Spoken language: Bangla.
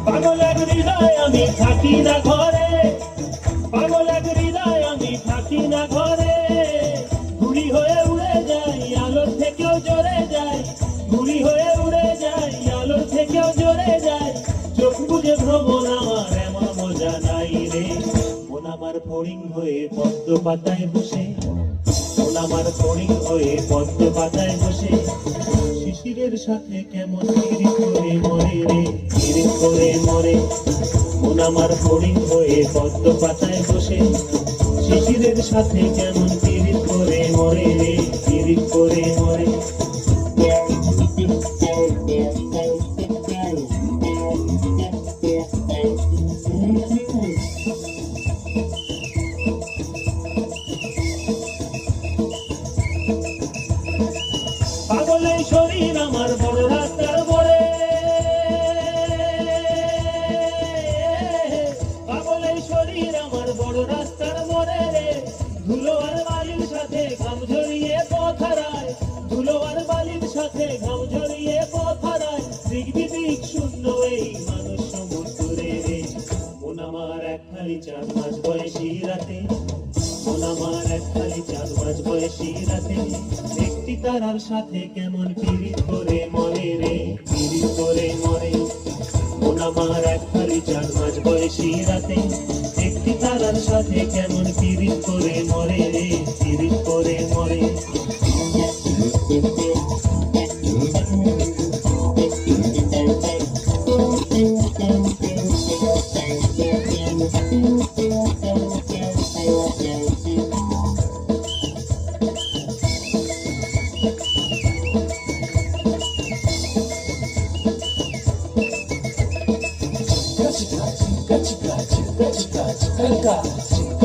পাগলের হৃদয় আমি থাকি না ঘরে, পাগলের হৃদয় আমি থাকি না ঘরে, ঘুড়ি হয়ে উড়ে যাই আলোর থেকেও জোরে যাই, ঘুড়ি হয়ে উড়ে যাই আলোর থেকেও জোরে যাই, চোখ বুঝে ভ্রমণ আমার এমন মজা নাই রে। মন আমার ফড়িং হয়ে পদ্ম পাতায় বসে, মন আমার ফড়িং হয়ে পদ্ম পাতায় বসে, শিশিরের সাথে কেমন পিরিত করে মরে রে, পিরিত করে মরে। মন আমার ফড়িং হয়ে পদ্ম পাতায় বসে, শিশিরের সাথে কেমন পিরিত করে মরে রে, পিরিত করে মরে। পাগলের শরীর আমার বড় রাস্তার মোড়ে, পাগলের শরীর আমার বড় রাস্তার মোড়ে রে, ধুলো আর বালির সাথে ঘাম ঝরিয়ে পথ হারায়, ধুলো আর বালির সাথে ঘাম ঝরিয়ে পথ হারায়, দিক বিদিক শূন্য এই মানুষ সমুদ্রে রে। মন আমার এক খালি চাঁদ মাঝ বয়সী রাতে, মন আমার এক খালি চাঁদ মাঝ বয়সী রাতে, একটি তারার সাথে কেমন পিরিত করে মরে রে, পিরিত করে মরে। মন আমার এক খালি চাঁদ মাঝ বয়সী রাতে, একটি তারার সাথে কেমন পিরিত করে মরে রে, পিরিত করে মরে। Chica, chica, chica, chica, chica, chica, chica, chica.